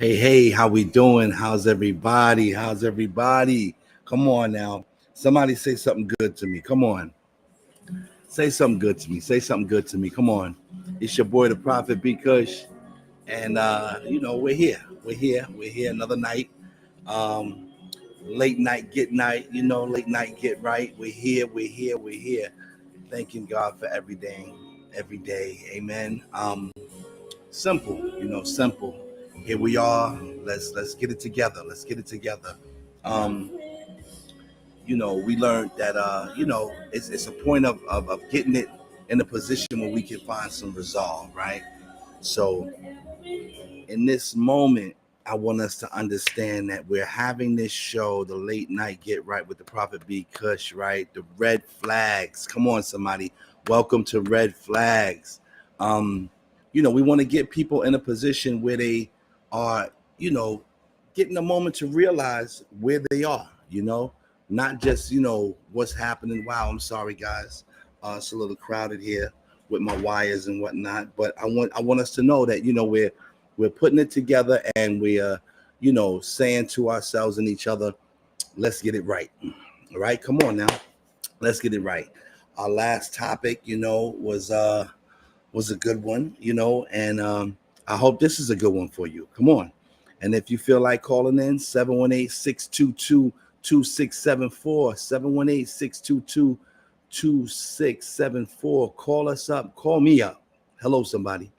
Hey, how we doing? How's everybody? How's everybody? Come on now. Somebody say something good to me. Come on. Say something good to me. Say something good to me. Come on. It's your boy, the Prophet B. Kush. And, we're here. We're here another night. Um, Late night, get night. Late night, get right. We're here. Thanking God for everything, every day. Amen. Simple, simple. Here we are. Let's get it together. Let's get it together. Um, we learned that it's a point of getting it in a position where we can find some resolve, right? So in this moment, I want us to understand that we're having this show, the late night get right with the Prophet B. Kush, right? The red flags. Come on, somebody. Welcome to Red Flags. We want to get people in a position where they are, getting a moment to realize where they are, not just, what's happening. Wow, I'm sorry, guys. It's a little crowded here with my wires and whatnot, but I want us to know that, we're putting it together and we are, saying to ourselves and each other, let's get it right. All right, come on now. Let's get it right. Our last topic, was a good one, and I hope this is a good one for you. Come on. And if you feel like calling in, 718-622-2674, 718-622-2674. Call us up. Call me up. Hello, somebody.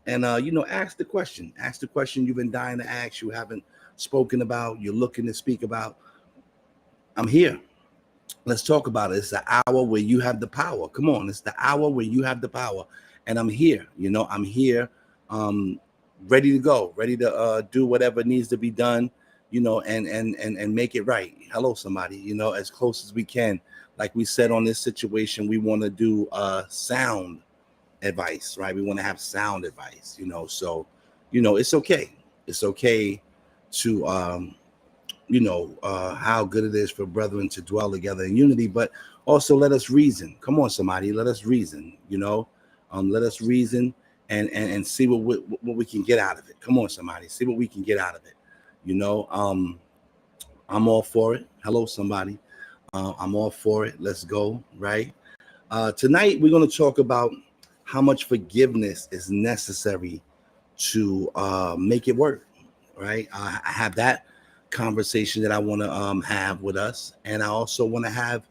And, ask the question. Ask the question you've been dying to ask, you haven't spoken about, you're looking to speak about. I'm here. Let's talk about it. It's the hour where you have the power. Come on. It's the hour where you have the power. And I'm here. I'm here, ready to go, ready to do whatever needs to be done, and make it right. Hello, somebody, as close as we can. Like we said on this situation, we want to do sound advice, right? We want to have sound advice, so, it's okay. It's okay to, how good it is for brethren to dwell together in unity, but also let us reason. Come on, somebody, let us reason, let us reason and see what we can get out of it. Come on, somebody, see what we can get out of it. I'm all for it. Hello, somebody. I'm all for it. Let's go, right? Tonight, we're going to talk about how much forgiveness is necessary to make it work, right? I have that conversation that I want to have with us. And I also want to have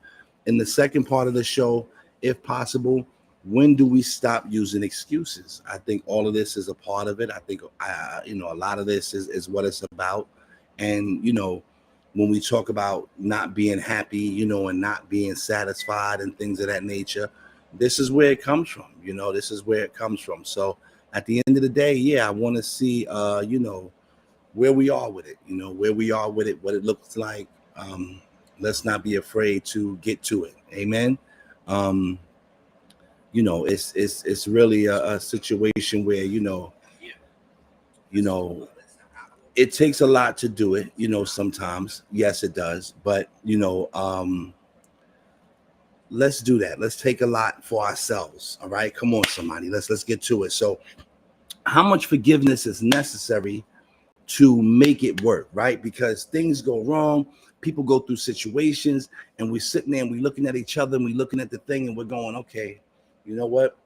in the second part of the show, if possible, when do we stop using excuses? I think all of this is a part of it. I think, a lot of this is what it's about. And, when we talk about not being happy, and not being satisfied and things of that nature, this is where it comes from. This is where it comes from. So at the end of the day, yeah, I want to see, where we are with it, where we are with it, what it looks like. Let's not be afraid to get to it. Amen. It's really a situation where, it takes a lot to do it, sometimes. Yes, it does. But, let's do that. Let's take a lot for ourselves. All right. Come on, somebody. Let's get to it. So how much forgiveness is necessary to make it work, right? Because things go wrong, people go through situations, and we're sitting there and we're looking at each other and we're looking at the thing and we're going, okay, you know what?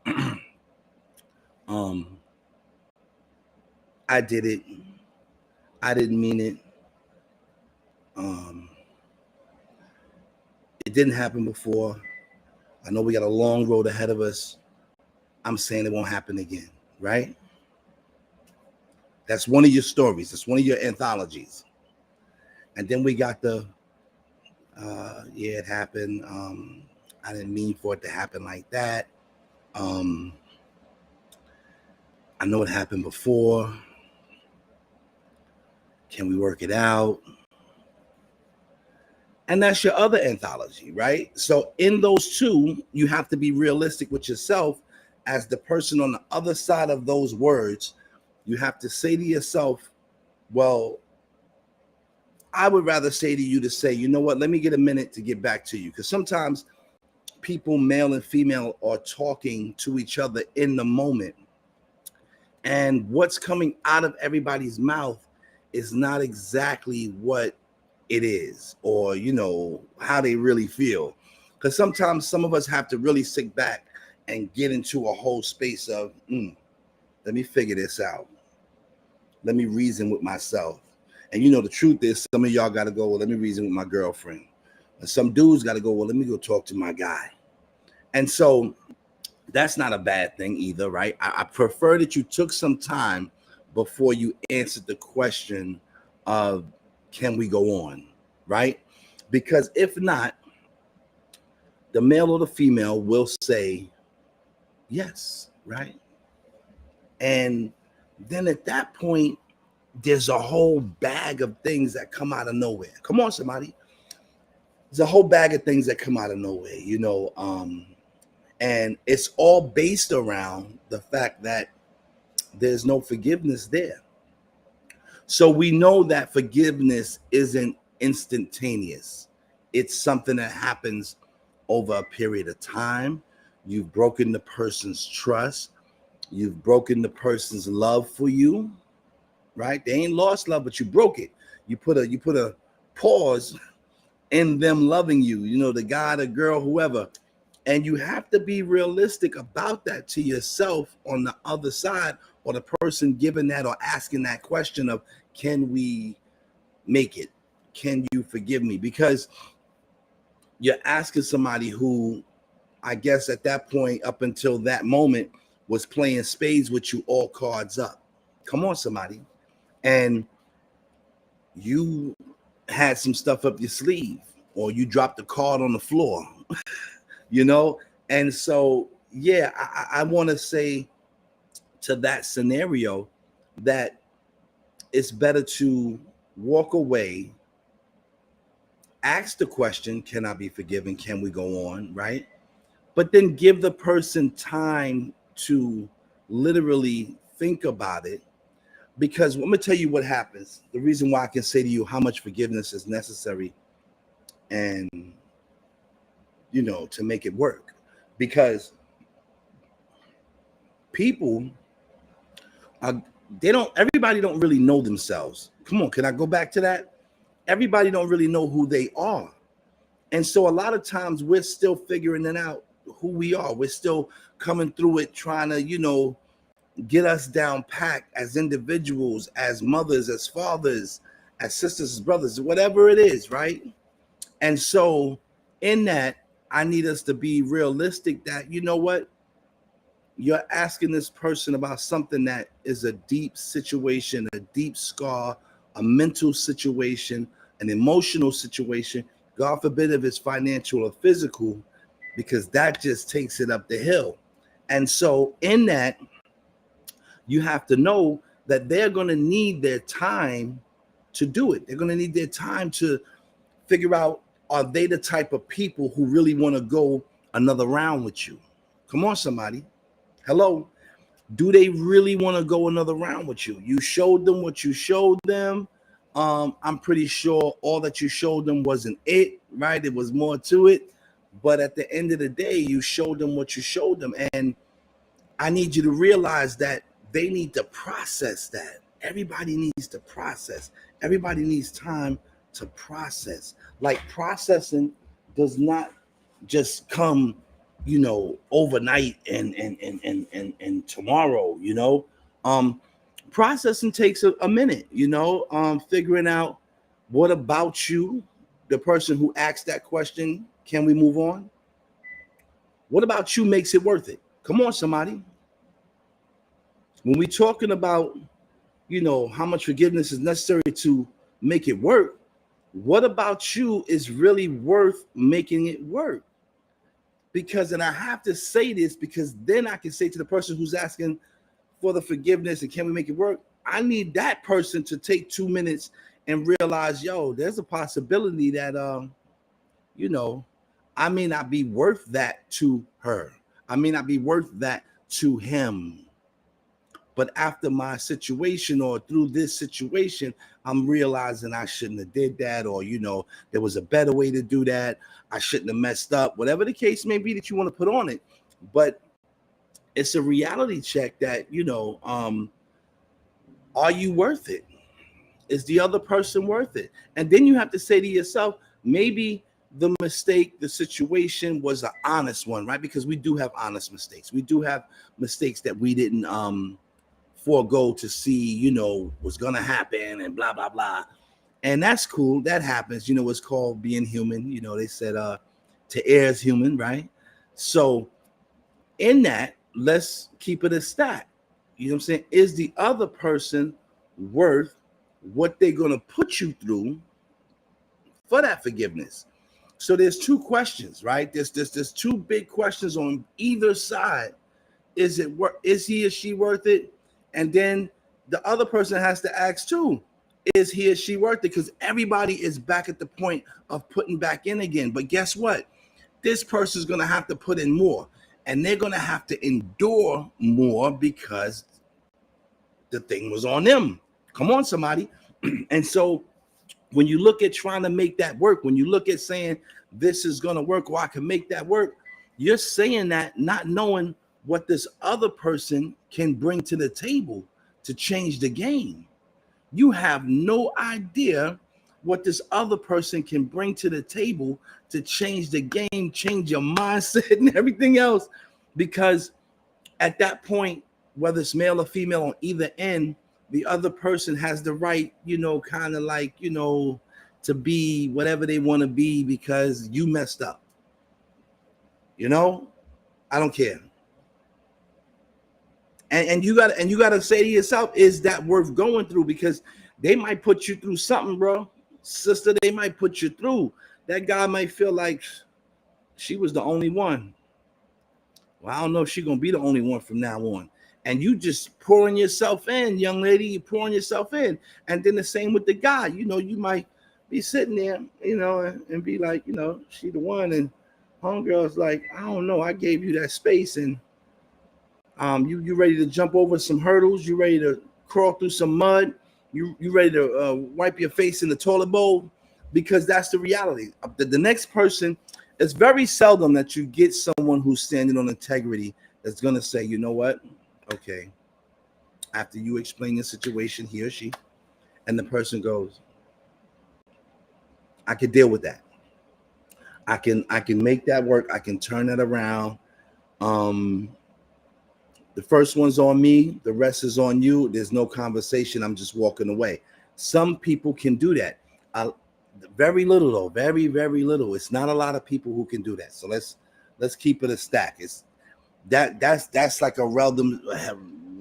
I did it. I didn't mean it. It didn't happen before. I know we got a long road ahead of us. I'm saying it won't happen again, right? That's one of your stories. That's one of your anthologies. And then we got the, yeah, it happened. I didn't mean for it to happen like that. I know it happened before. Can we work it out? And that's your other anthology, right? So in those two, you have to be realistic with yourself as the person on the other side of those words. You have to say to yourself, well, I would rather say to you to say, you know what, let me get a minute to get back to you. Because sometimes people, male and female, are talking to each other in the moment. And what's coming out of everybody's mouth is not exactly what it is, or how they really feel. Because sometimes some of us have to really sit back and get into a whole space of let me figure this out, let me reason with myself. And the truth is, some of y'all got to go, well, let me reason with my girlfriend, and some dudes got to go, well, let me go talk to my guy. And so that's not a bad thing either, right? I prefer that you took some time before you answered the question of, can we go on, right? Because if not, the male or the female will say yes, right? And then at that point, there's a whole bag of things that come out of nowhere. Come on, somebody. There's a whole bag of things that come out of nowhere, and it's all based around the fact that there's no forgiveness there. So we know that forgiveness isn't instantaneous. It's something that happens over a period of time. You've broken the person's trust. You've broken the person's love for you, right? They ain't lost love, but you broke it. You put a pause in them loving you, the guy, the girl, whoever. And you have to be realistic about that to yourself on the other side, or the person giving that or asking that question of, can we make it? Can you forgive me? Because you're asking somebody who, I guess at that point, up until that moment, was playing spades with you, all cards up. Come on, somebody. And you had some stuff up your sleeve, or you dropped a card on the floor, And so, yeah, I want to say to that scenario that it's better to walk away, ask the question, can I be forgiven? Can we go on? Right? But then give the person time to literally think about it. Because I'm going to tell you what happens. The reason why I can say to you how much forgiveness is necessary and, to make it work. Because people everybody don't really know themselves. Come on, can I go back to that? Everybody don't really know who they are. And so a lot of times we're still figuring it out, who we are. We're still coming through it, trying to, get us down packed as individuals, as mothers, as fathers, as sisters, as brothers, whatever it is, right? And so in that, I need us to be realistic that, what? You're asking this person about something that is a deep situation, a deep scar, a mental situation, an emotional situation. God forbid if it's financial or physical, because that just takes it up the hill. And so in that, you have to know that they're going to need their time to do it. They're going to need their time to figure out, are they the type of people who really want to go another round with you? Come on, somebody. Hello. Do they really want to go another round with you? You showed them what you showed them. I'm pretty sure all that you showed them wasn't it, right? It was more to it. But at the end of the day, you showed them what you showed them. And I need you to realize that they need to process that. Everybody needs to process. Everybody needs time to process. Like, processing does not just come, overnight and tomorrow, processing takes a minute, figuring out what about you, the person who asked that question, can we move on? What about you makes it worth it? Come on, somebody. When we're talking about, how much forgiveness is necessary to make it work, what about you is really worth making it work? Because, and I have to say this because then I can say to the person who's asking for the forgiveness and can we make it work, I need that person to take 2 minutes and realize, there's a possibility that, I may not be worth that to her. I may not be worth that to him. But after my situation or through this situation, I'm realizing I shouldn't have did that, or, there was a better way to do that. I shouldn't have messed up, whatever the case may be that you want to put on it. But it's a reality check that, are you worth it? Is the other person worth it? And then you have to say to yourself, maybe the mistake, the situation was an honest one, right? Because we do have honest mistakes. We do have mistakes that we didn't forego to see, was gonna happen and blah blah blah. And that's cool. That happens. It's called being human. They said to err is human, right? So in that, let's keep it a stat. You know what I'm saying? Is the other person worth what they're gonna put you through for that forgiveness? So there's two questions, right? There's two big questions on either side. Is he or she worth it? And then the other person has to ask too, is he or she worth it? Because everybody is back at the point of putting back in again. But guess what? This person's gonna have to put in more, and they're gonna have to endure more because the thing was on them. Come on, somebody. And so when you look at trying to make that work, when you look at saying this is going to work or I can make that work, you're saying that not knowing what this other person can bring to the table to change the game. You have no idea what this other person can bring to the table to change the game, change your mindset and everything else. Because at that point, whether it's male or female on either end, the other person has the right, kind of like, to be whatever they want to be because you messed up. I don't care. And you gotta say to yourself, is that worth going through? Because they might put you through something, bro. Sister, they might put you through. That guy might feel like she was the only one. Well, I don't know if she's gonna be the only one from now on. And you just pouring yourself in, young lady, you're pouring yourself in. And then the same with the guy. You might be sitting there, and be like, she the one. And homegirl's like, I don't know, I gave you that space, and you ready to jump over some hurdles, you ready to crawl through some mud, you ready to wipe your face in the toilet bowl, because that's the reality. The next person, it's very seldom that you get someone who's standing on integrity that's gonna say, you know what? Okay, after you explain the situation, he or she, and the person goes, I can deal with that. I can make that work. I can turn that around. The first one's on me, the rest is on you. There's no conversation. I'm just walking away. Some people can do that. Very little though, very, very little. It's not a lot of people who can do that. So let's keep it a stack. It's that's like a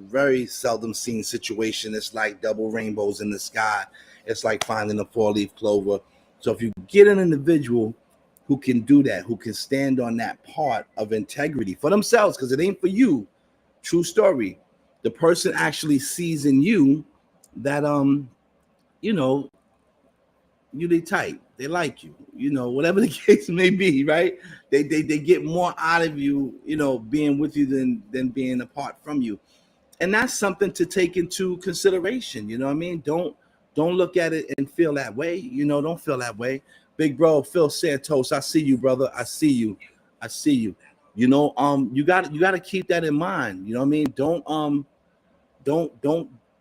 very seldom seen situation. It's like double rainbows in the sky. It's like finding a 4-leaf clover. So if you get an individual who can do that, who can stand on that part of integrity for themselves, because it ain't for you. True story. The person actually sees in you that they tight, they like you, whatever the case may be, right? They get more out of you, being with you than being apart from you. And that's something to take into consideration. You know what I mean? Don't look at it and feel that way. Don't feel that way. Big bro, Phil Santos, I see you, brother. I see you. You got to keep that in mind. You know what I mean?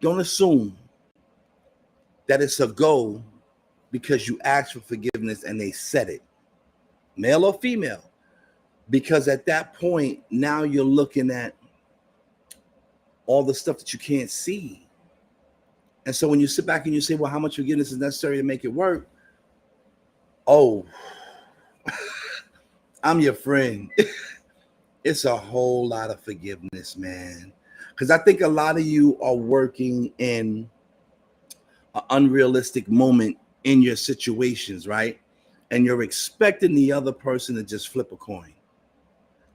Don't assume that it's a go because you asked for forgiveness and they said it, male or female. Because at that point, now you're looking at all the stuff that you can't see. And so when you sit back and you say, well, how much forgiveness is necessary to make it work? Oh, I'm your friend. It's a whole lot of forgiveness, man. Because I think a lot of you are working in an unrealistic moment in your situations, right? And you're expecting the other person to just flip a coin.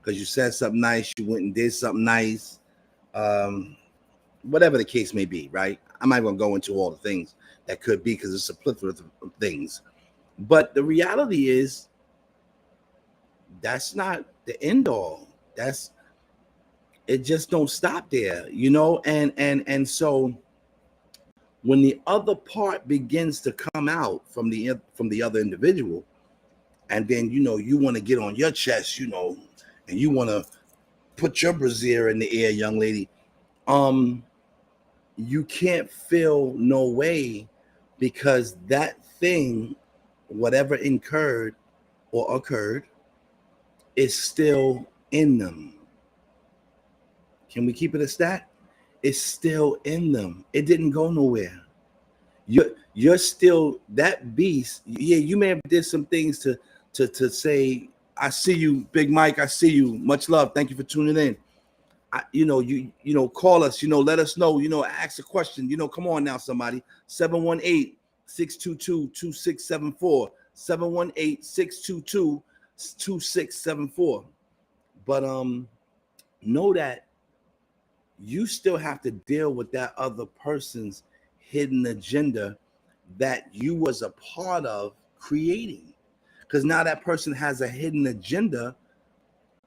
Because you said something nice, you went and did something nice. Whatever the case may be, right? I'm not going to go into all the things that could be because it's a plethora of things. But the reality is that's not the end all. It just don't stop there, and so when the other part begins to come out from the other individual, and then you want to get on your chest, and you want to put your brassiere in the air, young lady, you can't feel no way because that thing, whatever incurred or occurred, is still in them. Can we keep it a stat? It's still in them. It didn't go nowhere. You're still that beast. Yeah, you may have did some things to say, I see you, Big Mike. I see you. Much love. Thank you for tuning in. Call us, let us know, ask a question, come on now, somebody. 718-622-2674. 718-622-2674. But know that you still have to deal with that other person's hidden agenda that you was a part of creating, because now that person has a hidden agenda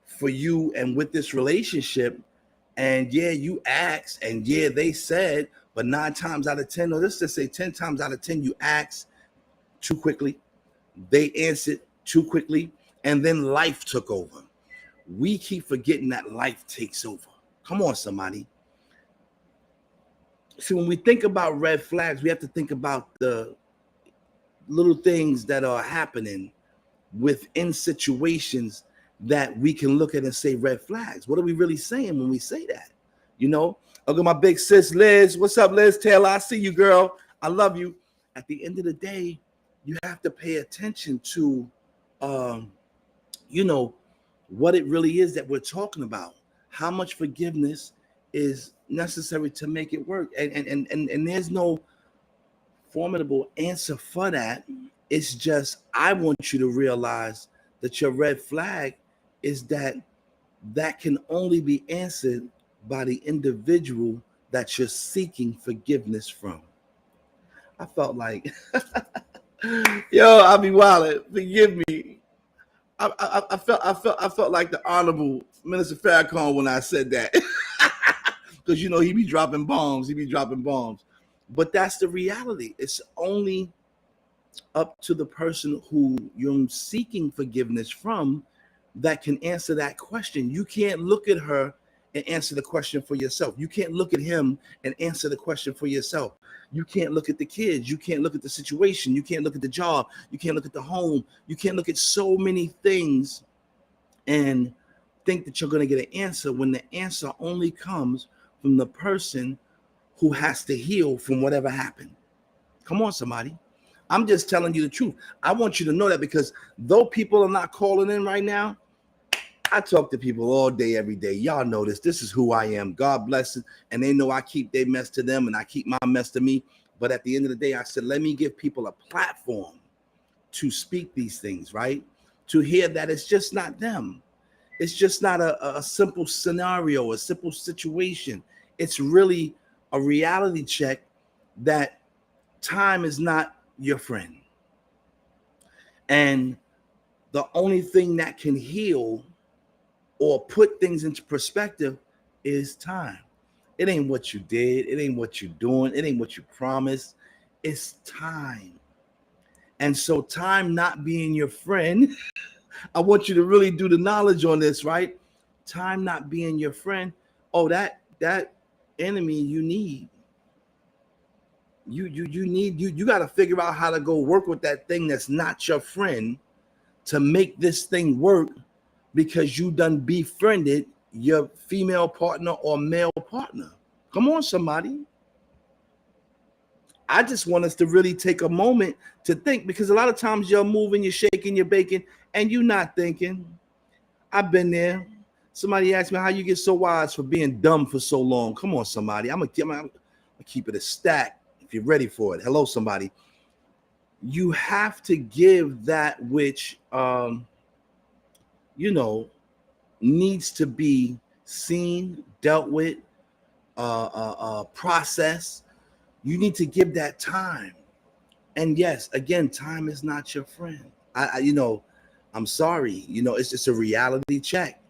for you and with this relationship. And yeah, you asked, and yeah, they said, but 9 times out of 10, or let's just say 10 times out of 10, you asked too quickly, they answered too quickly, and then life took over. We keep forgetting that life takes over. Come on, somebody. See, when we think about red flags, we have to think about the little things that are happening within situations that we can look at and say red flags. What are we really saying when we say that? Look at my big sis Liz. What's up, Liz Taylor? I see you, girl. I love you. At the end of the day, you have to pay attention to what it really is that we're talking about. How much forgiveness is necessary to make it work. And there's no formidable answer for that. It's just, I want you to realize that your red flag is that can only be answered by the individual that you're seeking forgiveness from. I felt like, I'll be wildin'. Forgive me. I felt like the Honorable Minister Farrakhan when I said that, because he be dropping bombs. But that's the reality. It's only up to the person who you're seeking forgiveness from that can answer that question. You can't look at her and answer the question for yourself. You can't look at him and answer the question for yourself. You can't look at the kids. You can't look at the situation. You can't look at the job. You can't look at the home. You can't look at so many things and think that you're going to get an answer when the answer only comes from the person who has to heal from whatever happened. Come on, somebody. I'm just telling you the truth. I want you to know that, because though people are not calling in right now, I talk to people all day, every day. Y'all know this. This is who I am. God bless it. And they know I keep their mess to them and I keep my mess to me. But at the end of the day, I said, let me give people a platform to speak these things, right? To hear that it's just not them. It's just not a simple scenario, a simple situation. It's really a reality check that time is not your friend. And the only thing that can heal or put things into perspective is time. It ain't what you did. It ain't what you're doing. It ain't what you promised. It's time. And so time not being your friend, I want you to really do the knowledge on this, right? Time not being your friend. Oh, that enemy you need. You got to figure out how to go work with that thing that's not your friend to make this thing work, because you done befriended your female partner or male partner. Come on, somebody. I just want us to really take a moment to think, because a lot of times you're moving, you're shaking, you're baking, and you're not thinking. I've been there. Somebody asked me how you get so wise for being dumb for so long. Come on, somebody. I'm gonna keep it a stack if you're ready for it. Hello, somebody. You have to give that which needs to be seen, dealt with, processed. You need to give that time. And yes, again, time is not your friend. I'm sorry. It's just a reality check.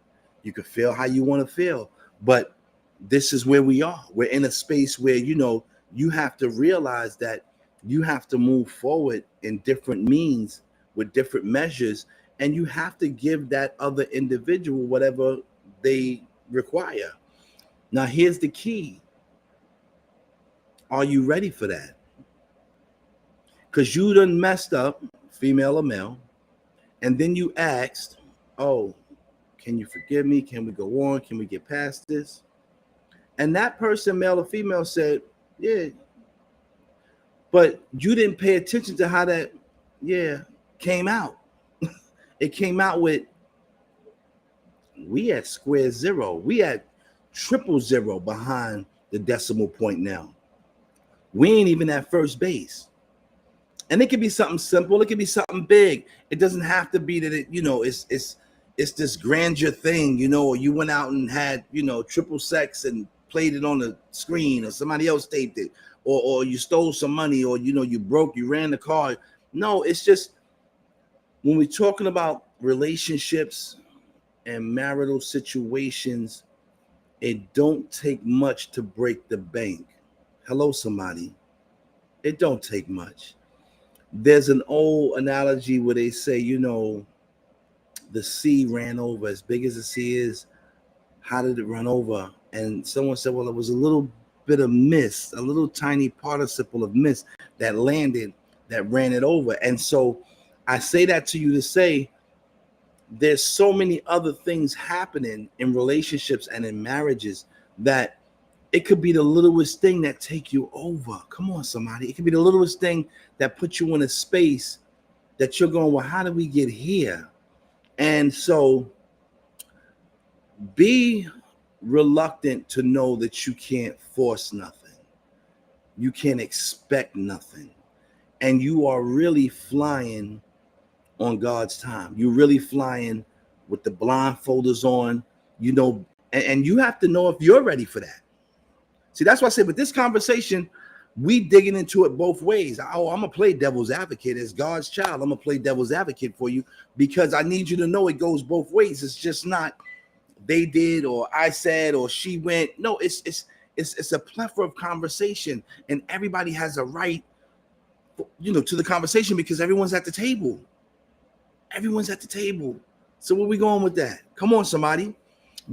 You can feel how you want to feel, but this is where we are. We're in a space where, you have to realize that you have to move forward in different means with different measures, and you have to give that other individual whatever they require. Now, here's the key. Are you ready for that? because you done messed up, female or male, and then you asked, oh, can you forgive me? Can we go on? Can we get past this? And that person, male or female, said, yeah. But you didn't pay attention to how that, came out. It came out with, we at square zero. We at 000 behind the decimal point now. We ain't even at first base. And it could be something simple. It could be something big. It doesn't have to be that it's this grandeur thing, or you went out and had, triple sex and played it on the screen, or somebody else taped it, or you stole some money, or, you ran the car. No, it's just when we're talking about relationships and marital situations, it don't take much to break the bank. Hello, somebody. It don't take much. There's an old analogy where they say, the sea ran over. As big as the sea is, how did it run over? And someone said, well, it was a little bit of mist, a little tiny participle of mist that landed, that ran it over. And so I say that to you to say, there's so many other things happening in relationships and in marriages that it could be the littlest thing that take you over. Come on, somebody. It could be the littlest thing that puts you in a space that you're going, well, how did we get here? And so be reluctant to know that you can't force nothing. You can't expect nothing. And you are really flying on God's time. You're really flying with the blindfolders on, and you have to know if you're ready for that. See, that's why I said, with this conversation, we digging into it both ways. Oh, I'm gonna play devil's advocate as God's child. I'm gonna play devil's advocate for you because I need you to know it goes both ways. It's just not they did or I said or she went. No, it's a plethora of conversation, and everybody has a right, to the conversation because everyone's at the table. Everyone's at the table. So where we going with that? Come on, somebody.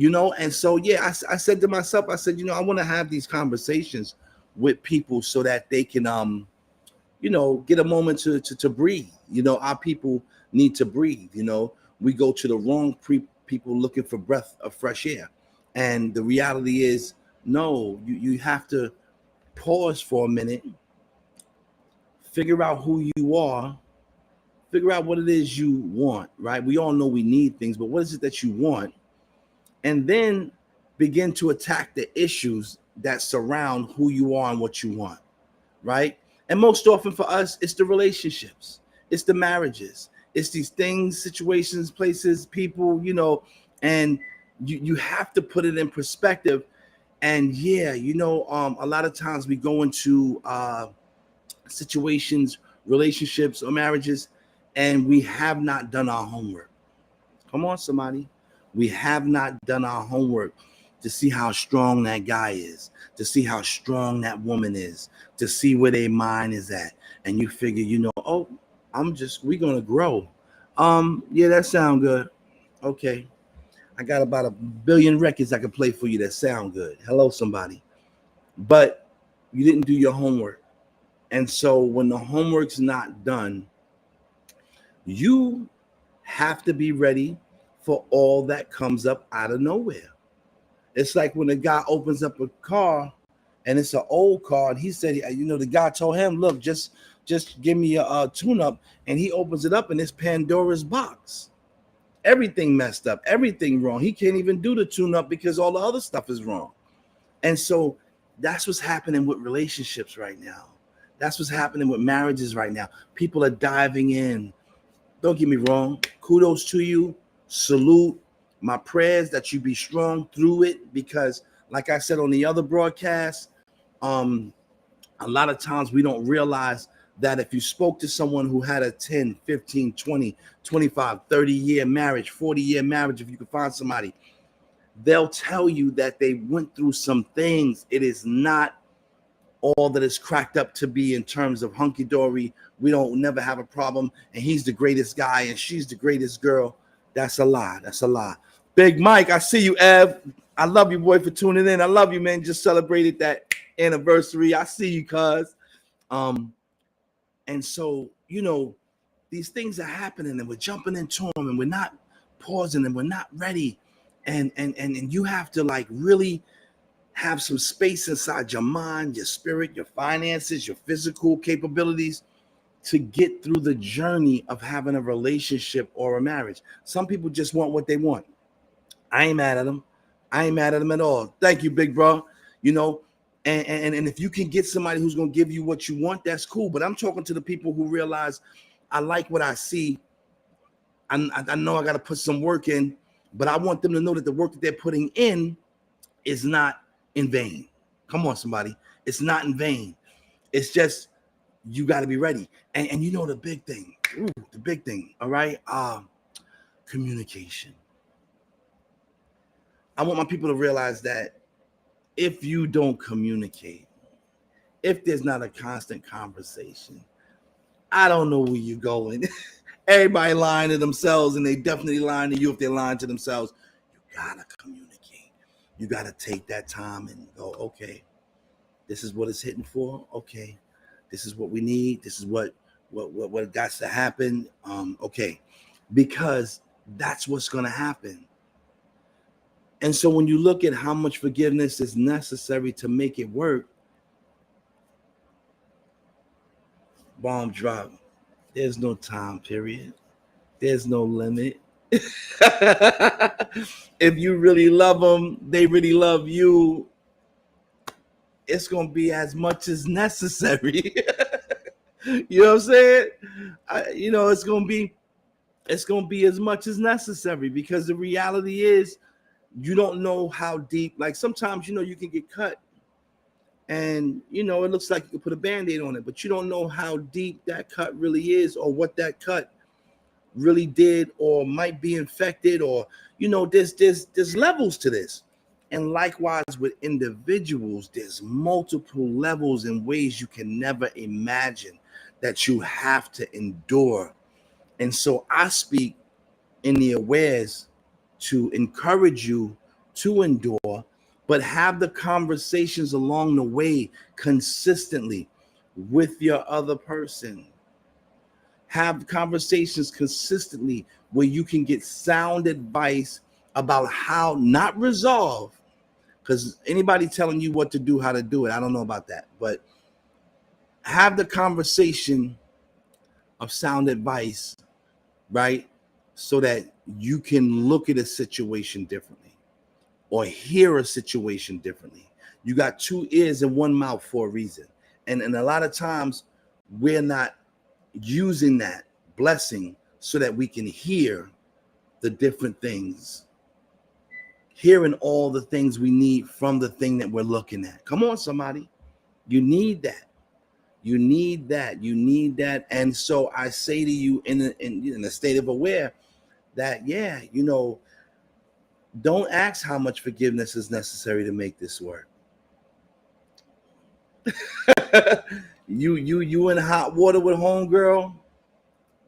And so, I said to myself, I said, I want to have these conversations with people so that they can, get a moment to breathe. Our people need to breathe. We go to the wrong people looking for breath of fresh air. And the reality is, no, you have to pause for a minute, figure out who you are, figure out what it is you want, right? We all know we need things, but what is it that you want? And then begin to attack the issues that surround who you are and what you want, right? And most often for us, it's the relationships, it's the marriages, it's these things, situations, places, people, and you have to put it in perspective. And a lot of times we go into situations, relationships, or marriages, and we have not done our homework. Come on, somebody. We have not done our homework to see how strong that guy is, to see how strong that woman is, to see where their mind is at. And you figure, we're going to grow. That sound good. Okay. I got about 1 billion records I can play for you that sound good. Hello, somebody. But you didn't do your homework. And so when the homework's not done, you have to be ready for all that comes up out of nowhere. It's like when a guy opens up a car and it's an old car, and he said, the guy told him, look, just give me a tune-up, and he opens it up and it's Pandora's box. Everything messed up, everything wrong. He can't even do the tune-up because all the other stuff is wrong. And so that's what's happening with relationships right now. That's what's happening with marriages right now. People are diving in. Don't get me wrong. Kudos to you. Salute. My prayers that you be strong through it, because like I said on the other broadcast, a lot of times we don't realize that if you spoke to someone who had a 10, 15, 20, 25, 30-year marriage, 40-year marriage, if you could find somebody, they'll tell you that they went through some things. It is not all that is cracked up to be in terms of hunky-dory. We don't never have a problem, and he's the greatest guy and she's the greatest girl. That's a lie. That's a lie. Big Mike, I see you, Ev. I love you, boy, for tuning in. I love you, man. Just celebrated that anniversary. I see you, cuz. And so, these things are happening and we're jumping into them and we're not pausing and we're not ready. And you have to like really have some space inside your mind, your spirit, your finances, your physical capabilities to get through the journey of having a relationship or a marriage. Some people just want what they want. I ain't mad at them. I ain't mad at them at all. Thank you, big bro. And if you can get somebody who's going to give you what you want, that's cool. But I'm talking to the people who realize I like what I see. I know I got to put some work in, but I want them to know that the work that they're putting in is not in vain. Come on, somebody. It's not in vain. It's just you got to be ready. And the big thing. The big thing. All right. Communication. I want my people to realize that if you don't communicate, if there's not a constant conversation, I don't know where you're going. Everybody lying to themselves, and they definitely lying to you if they're lying to themselves. You gotta communicate. You gotta take that time and go, okay, this is what it's hitting for. Okay, this is what we need. This is what got to happen. Okay, because that's what's gonna happen. And so when you look at how much forgiveness is necessary to make it work, bomb drop. There's no time period. There's no limit. If you really love them, they really love you. It's going to be as much as necessary. You know what I'm saying? It's going to be as much as necessary, because the reality is, you don't know how deep, like sometimes, you can get cut and, it looks like you can put a Band-Aid on it, but you don't know how deep that cut really is, or what that cut really did, or might be infected, or, there's levels to this. And likewise with individuals, there's multiple levels and ways you can never imagine that you have to endure. And so I speak in the awares to encourage you to endure, but have the conversations along the way consistently with your other person. Have conversations consistently where you can get sound advice about how, not resolve, because anybody telling you what to do, how to do it, I don't know about that, but have the conversation of sound advice, right? So that you can look at a situation differently or hear a situation differently. You got two ears and one mouth for a reason. And a lot of times we're not using that blessing so that we can hear the different things, hearing all the things we need from the thing that we're looking at. Come on, somebody. You need that. You need that. You need that. And so I say to you in a state of aware that, don't ask how much forgiveness is necessary to make this work. You in hot water with homegirl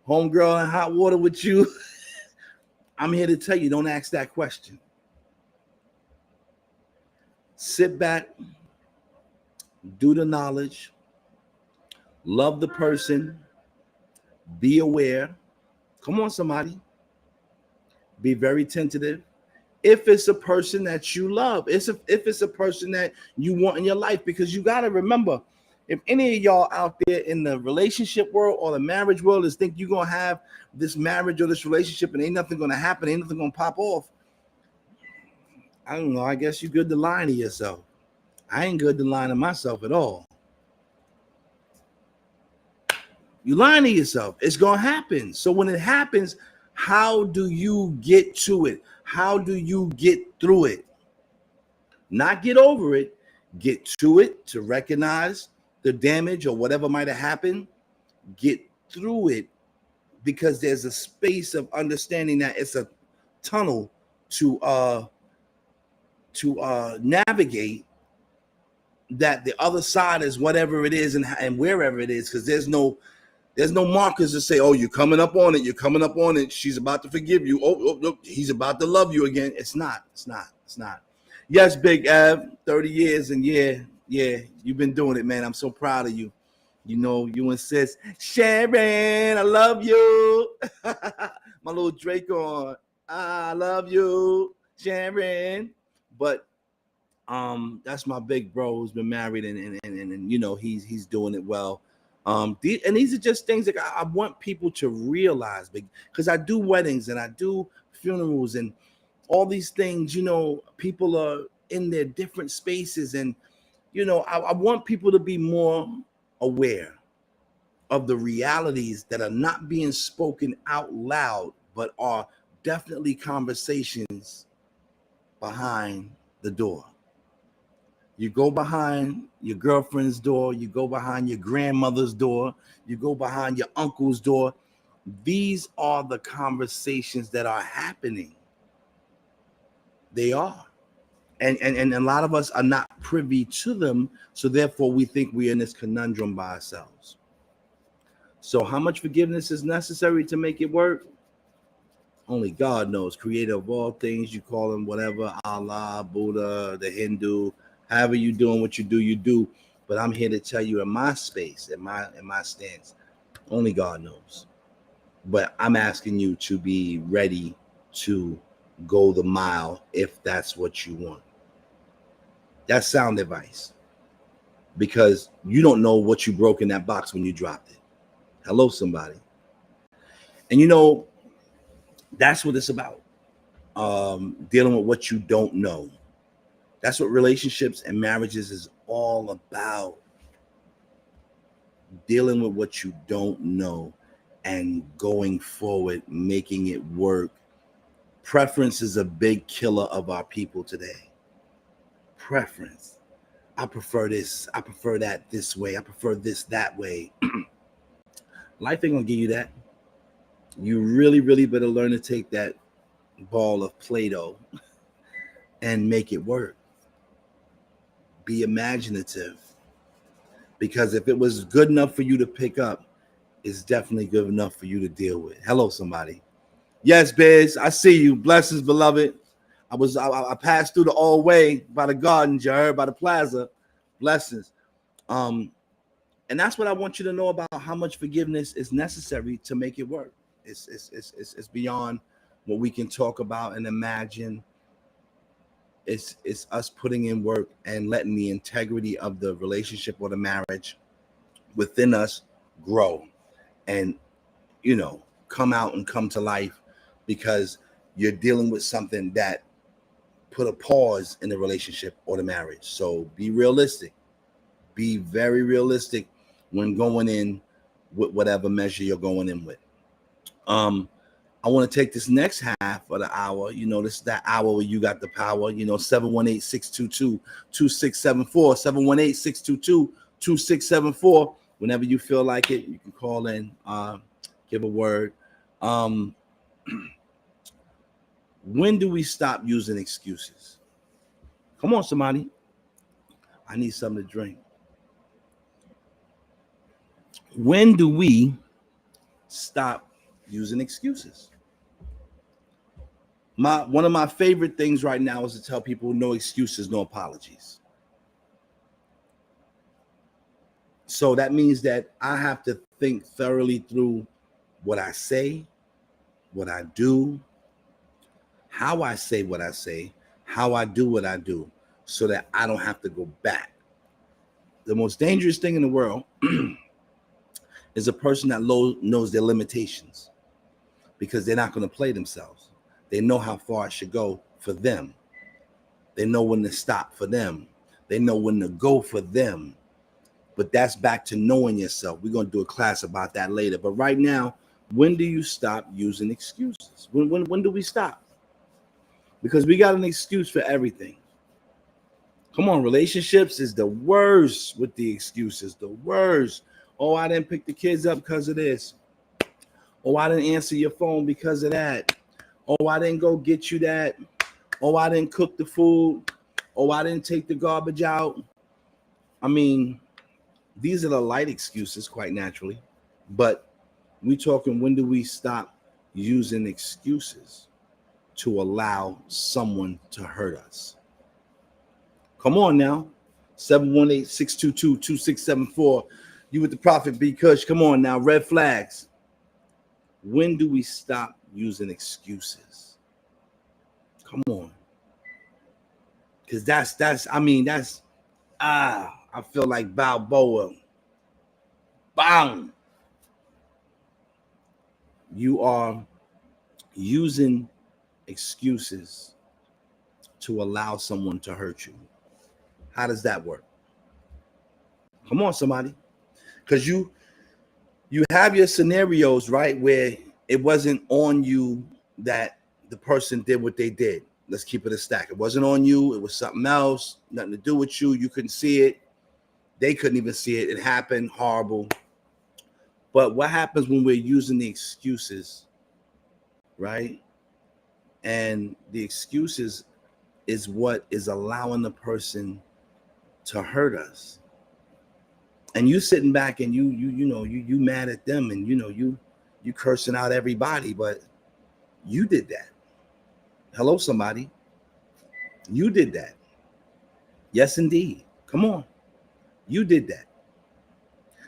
in hot water with you. I'm here to tell you, don't ask that question. Sit back, do the knowledge, love the person, be aware. Come on, somebody. Be very tentative. If it's a person that you love, if it's a person that you want in your life, because you got to remember, if any of y'all out there in the relationship world or the marriage world is think you're going to have this marriage or this relationship and ain't nothing going to happen, ain't nothing going to pop off, I don't know. I guess you're good to lying to yourself. I ain't good to lying to myself at all. You lying to yourself. It's going to happen. So when it happens, how do you get to it? How do you get through it? Not get over it, get to it, to recognize the damage or whatever might have happened. Get through it, because there's a space of understanding that it's a tunnel to navigate, that the other side is whatever it is and wherever it is, because there's no markers to say, oh, you're coming up on it. She's about to forgive you. Oh, he's about to love you again. It's not. Yes, Big Av, 30 years. And yeah, you've been doing it, man. I'm so proud of you. You know, you insist, Sharon, I love you. My little Drake on, I love you, Sharon. But that's my big bro who's been married and you know he's doing it well. And these are just things that I want people to realize, because I do weddings and I do funerals and all these things. You know, people are in their different spaces, and you know, I want people to be more aware of the realities that are not being spoken out loud, but are definitely conversations behind the door. You go behind your girlfriend's door, you go behind your grandmother's door, you go behind your uncle's door. These are the conversations that are happening. They are. And a lot of us are not privy to them, so therefore we think we're in this conundrum by ourselves. So how much forgiveness is necessary to make it work? Only God knows. Creator of all things, you call him whatever, Allah, Buddha, the Hindu, however you doing what you do, you do. But I'm here to tell you, in my space, in my stance, only God knows. But I'm asking you to be ready to go the mile if that's what you want. That's sound advice, because you don't know what you broke in that box when you dropped it. Hello, somebody. And you know, that's what it's about. Dealing with what you don't know. That's what relationships and marriages is all about. Dealing with what you don't know and going forward, making it work. Preference is a big killer of our people today. Preference. I prefer this. I prefer that this way. I prefer this that way. Life ain't gonna give you that. You really, really better learn to take that ball of Play-Doh and make it work. Be imaginative. Because if it was good enough for you to pick up, it's definitely good enough for you to deal with. Hello, somebody. Yes, Biz, I see you. Blessings, beloved. I passed through the old way by the gardens, you heard, by the plaza. Blessings. And that's what I want you to know about how much forgiveness is necessary to make it work. It's beyond what we can talk about and imagine. It's us putting in work and letting the integrity of the relationship or the marriage within us grow and, you know, come out and come to life, because you're dealing with something that put a pause in the relationship or the marriage. So be realistic. Be very realistic when going in with whatever measure you're going in with. I want to take this next half of the hour. You know, this is that hour where you got the power. You know, 718-622-2674, 718-622-2674. Whenever you feel like it, you can call in, give a word. When do we stop using excuses? Come on, somebody. I need something to drink. When do we stop using excuses? One of my favorite things right now is to tell people no excuses, no apologies. So that means that I have to think thoroughly through what I say, what I do, how I say what I say, how I do what I do, so that I don't have to go back. The most dangerous thing in the world is a person that knows their limitations, because they're not going to play themselves. They know how far it should go for them. They know when to stop for them. They know when to go for them. But that's back to knowing yourself. We're going to do a class about that later. But right now, when do you stop using excuses? When do we stop? Because we got an excuse for everything. Come on, relationships is the worst with the excuses. The worst. Oh, I didn't pick the kids up because of this. Oh, I didn't answer your phone because of that. Oh, I didn't go get you that. Oh, I didn't cook the food. Oh, I didn't take the garbage out. I mean, these are the light excuses, quite naturally. But we talking, when do we stop using excuses to allow someone to hurt us? Come on now. 718-622-2674. You with the Prophet B. Kush. Come on now, red flags. When do we stop using excuses? Come on. Because I feel like Balboa. Bang. You are using excuses to allow someone to hurt you. How does that work? Come on, somebody. Because you have your scenarios, right, where it wasn't on you that the person did what they did. Let's keep it a stack. It wasn't on you. It was something else. Nothing to do with you. You couldn't see it. They couldn't even see it. It happened. Horrible. But what happens when we're using the excuses, right? And the excuses is what is allowing the person to hurt us. And you sitting back and you mad at them, and you cursing out everybody, but you did that. Hello, somebody. You did that. Yes, indeed. Come on. You did that.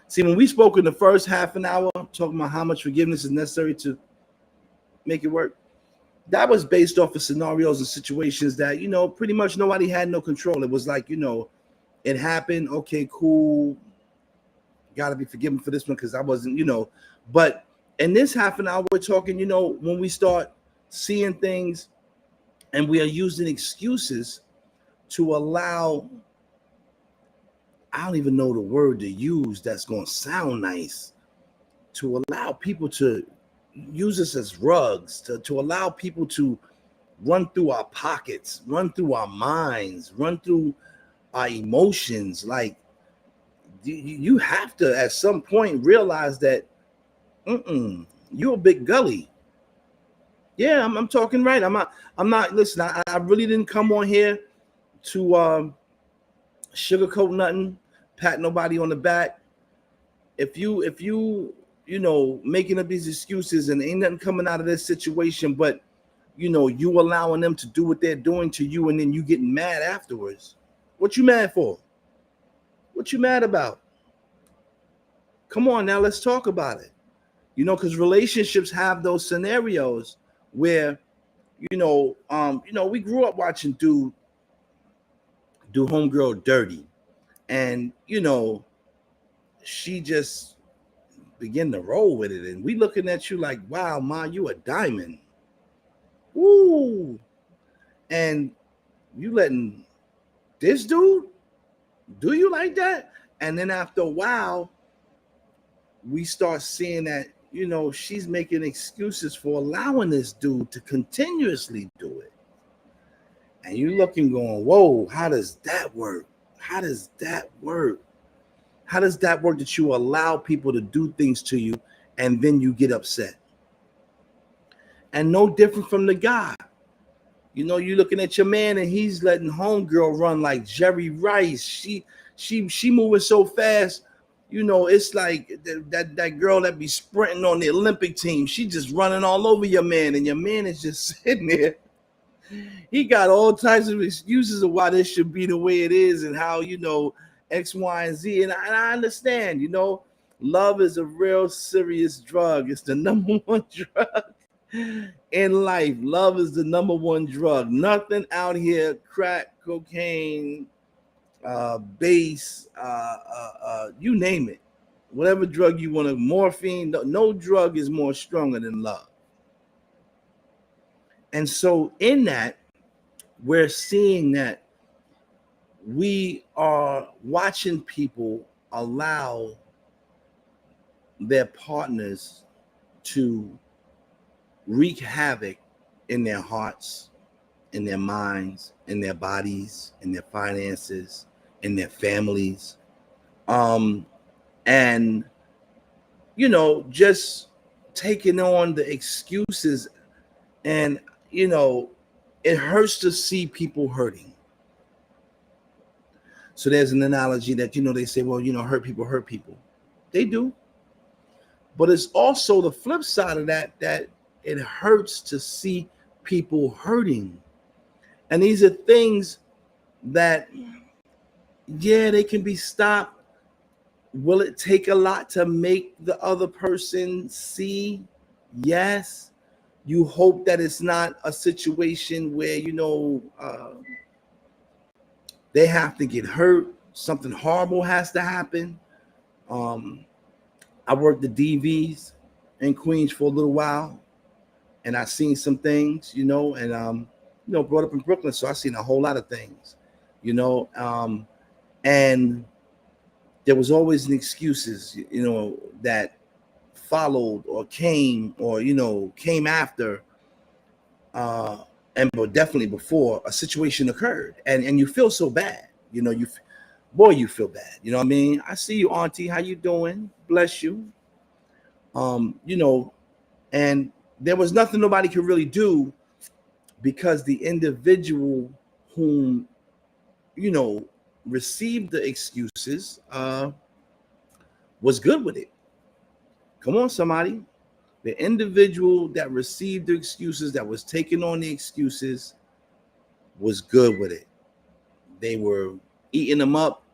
See, when we spoke in the first half an hour, talking about how much forgiveness is necessary to make it work, that was based off of scenarios and situations that, pretty much nobody had no control. It was like, it happened. Okay, cool. Got to be forgiven for this one because I wasn't, But in this half an hour, we're talking, when we start seeing things and we are using excuses to allow, I don't even know the word to use that's going to sound nice, to allow people to use us as rugs, to allow people to run through our pockets, run through our minds, run through our emotions. Like, you have to at some point realize that you're a big gully. Yeah, I'm talking right. I'm not listen, I really didn't come on here to sugarcoat nothing, pat nobody on the back. If you making up these excuses and ain't nothing coming out of this situation, but you allowing them to do what they're doing to you, and then you getting mad afterwards. What you mad for? What you mad about? Come on now, let's talk about it. Because relationships have those scenarios where, we grew up watching dude do homegirl dirty, and she just begin to roll with it, and we looking at you like, wow, ma, you a diamond. Woo. And you letting this dude do you like that? And then after a while, we start seeing that, she's making excuses for allowing this dude to continuously do it. And you're looking going, whoa, how does that work? How does that work? How does that work that you allow people to do things to you and then you get upset? And no different from the guy. You're looking at your man and he's letting homegirl run like Jerry Rice. She moving so fast. It's like that girl that be sprinting on the Olympic team. She just running all over your man, and your man is just sitting there. He got all types of excuses of why this should be the way it is, and how X, Y, and Z. And I understand. Love is a real serious drug. It's the number one drug in life. Love is the number one drug. Nothing out here, crack, cocaine, base, you name it, whatever drug you want to, morphine, no drug is more stronger than love. And so in that, we're seeing that we are watching people allow their partners to wreak havoc in their hearts, in their minds, in their bodies, in their finances, in their families, and just taking on the excuses. And it hurts to see people hurting. So there's an analogy that they say, well, hurt people. They do. But it's also the flip side of that it hurts to see people hurting. And these are things that, yeah, they can be stopped, Will it take a lot to make the other person see? Yes. You hope that it's not a situation where, they have to get hurt. Something horrible has to happen. I worked the DVs in Queens for a little while, and I seen some things, and brought up in Brooklyn, so I seen a whole lot of things, and there was always an excuses, that followed or came came after, and but definitely before a situation occurred, and you feel so bad, you feel bad, you know what I mean? I see you, Auntie. How you doing? Bless you. um you know and there was nothing nobody could really do, because the individual whom received the excuses was good with it. Come on, somebody. The individual that received the excuses, that was taking on the excuses, was good with it. They were eating them up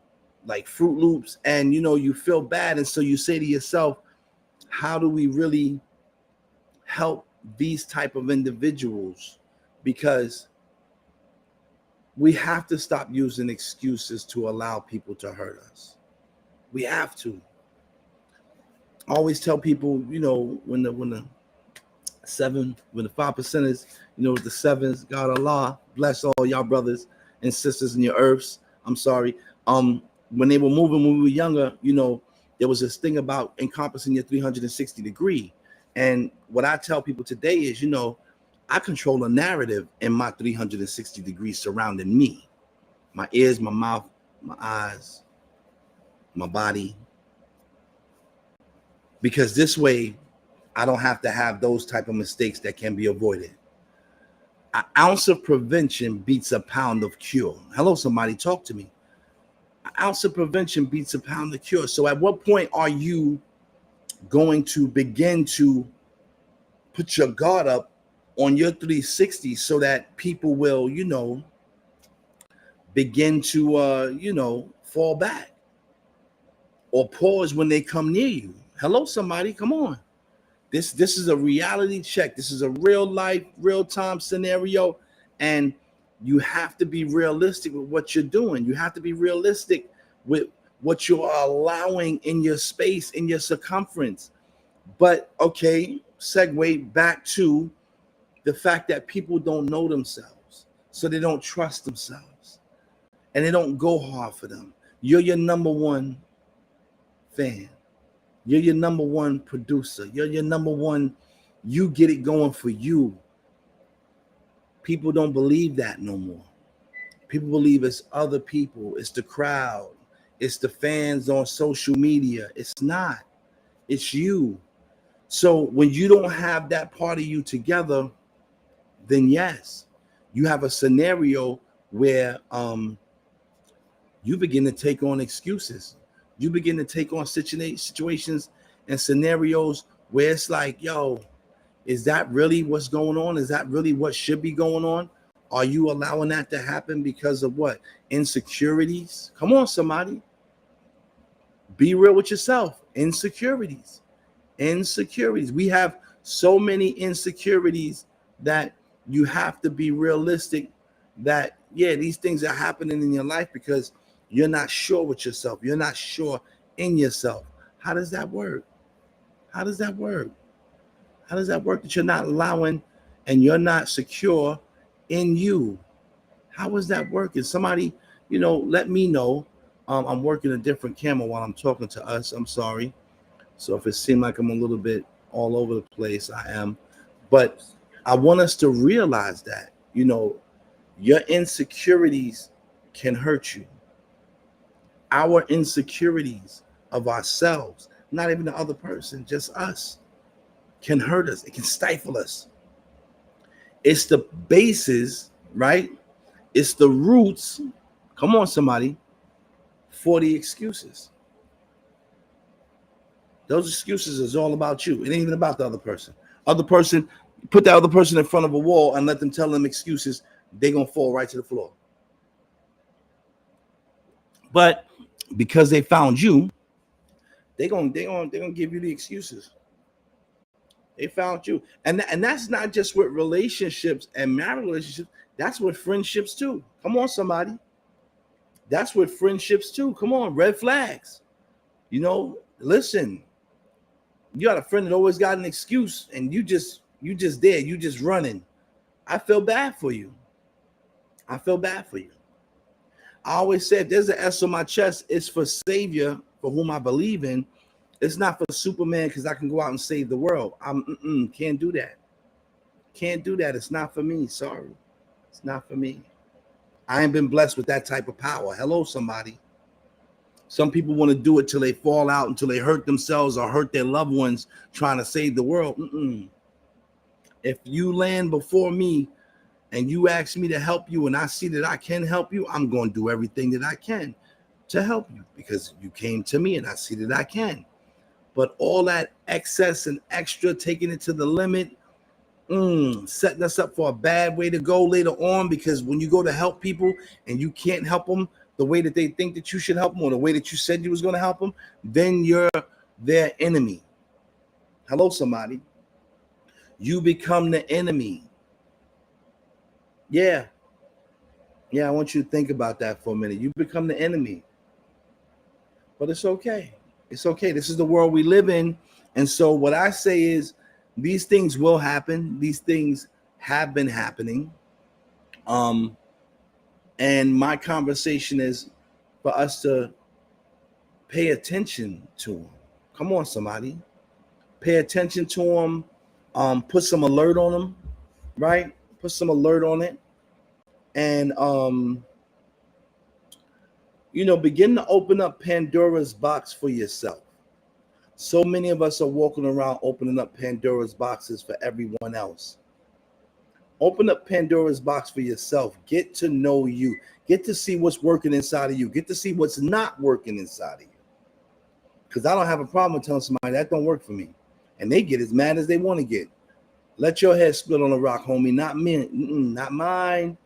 like Fruit Loops, and you feel bad, and so you say to yourself, how do we really help these type of individuals? Because we have to stop using excuses to allow people to hurt us. We have to. I always tell people, when the 5%ers, the sevens, God Allah, bless all y'all brothers and sisters in your earths. I'm sorry. When they were moving, when we were younger, there was this thing about encompassing your 360 degree. And what I tell people today is, I control a narrative in my 360 degrees surrounding me. My ears, my mouth, my eyes, my body. Because this way, I don't have to have those type of mistakes that can be avoided. An ounce of prevention beats a pound of cure. Hello, somebody, talk to me. An ounce of prevention beats a pound of cure. So at what point are you going to begin to put your guard up on your 360 so that people will, begin to, fall back or pause when they come near you? Hello, somebody, come on. This is a reality check. This is a real life, real time scenario, and you have to be realistic with what you're doing. You have to be realistic with what you are allowing in your space, in your circumference. But okay, segue back to the fact that people don't know themselves, so they don't trust themselves, and they don't go hard for them. You're your number one fan. You're your number one producer. You're your number one. You get it going for you. People don't believe that no more. People believe it's other people. It's the crowd. It's the fans on social media. It's not. It's you. So when you don't have that part of you together, then yes, you have a scenario where you begin to take on excuses. You begin to take on situations and scenarios where it's like, yo, is that really what's going on? Is that really what should be going on? Are you allowing that to happen because of what? Insecurities? Come on, somebody. Be real with yourself. Insecurities. We have so many insecurities that you have to be realistic that, yeah, these things are happening in your life because you're not sure with yourself. You're not sure in yourself. How does that work? How does that work? How does that work that you're not allowing and you're not secure in you? How is that working? Somebody, let me know. I'm working a different camera while I'm talking to us. I'm sorry. So if it seems like I'm a little bit all over the place, I am. But I want us to realize that, your insecurities can hurt you. Our insecurities of ourselves, not even the other person, just us, can hurt us. It can stifle us. It's the basis, right? It's the roots. Come on, somebody, for the excuses. Those excuses is all about you. It ain't even about the other person. Other person, put that other person in front of a wall and let them tell them excuses. They're going to fall right to the floor. But because they found you, They're gonna give you the excuses. They found you. And that's not just with relationships and marriage relationships. That's with friendships too. Come on, somebody. That's with friendships too. Come on, red flags. You know, listen. You got a friend that always got an excuse, and you just there, you just running. I feel bad for you. I feel bad for you. I always say, if there's an S on my chest, it's for Savior, for whom I believe in. It's not for Superman because I can go out and save the world. Can't do that. Can't do that. It's not for me. Sorry. It's not for me. I ain't been blessed with that type of power. Hello, somebody. Some people want to do it till they fall out, until they hurt themselves or hurt their loved ones trying to save the world. If you land before me and you ask me to help you and I see that I can help you, I'm going to do everything that I can to help you because you came to me and I see that I can. But all that excess and extra, taking it to the limit, setting us up for a bad way to go later on, because when you go to help people and you can't help them the way that they think that you should help them or the way that you said you was going to help them, then you're their enemy. Hello, somebody. You become the enemy. Yeah, I want you to think about that for a minute. You become the enemy. But it's okay. It's okay. This is the world we live in. And so what I say is, these things will happen. These things have been happening. And my conversation is for us to pay attention to them. Come on, somebody. Pay attention to them. Put some alert on them, right? Put some alert on it. And, begin to open up Pandora's box for yourself. So many of us are walking around opening up Pandora's boxes for everyone else. Open up Pandora's box for yourself. Get to know you. Get to see what's working inside of you. Get to see what's not working inside of you. Because I don't have a problem with telling somebody that don't work for me. And they get as mad as they want to get. Let your head split on a rock, homie. Not me. Not mine.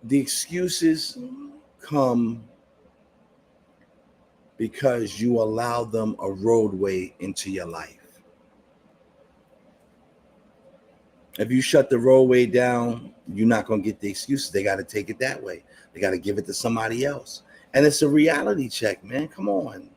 The excuses come because you allow them a roadway into your life. If you shut the roadway down, you're not going to get the excuses. They got to take it that way. They got to give it to somebody else. And it's a reality check, man. Come on.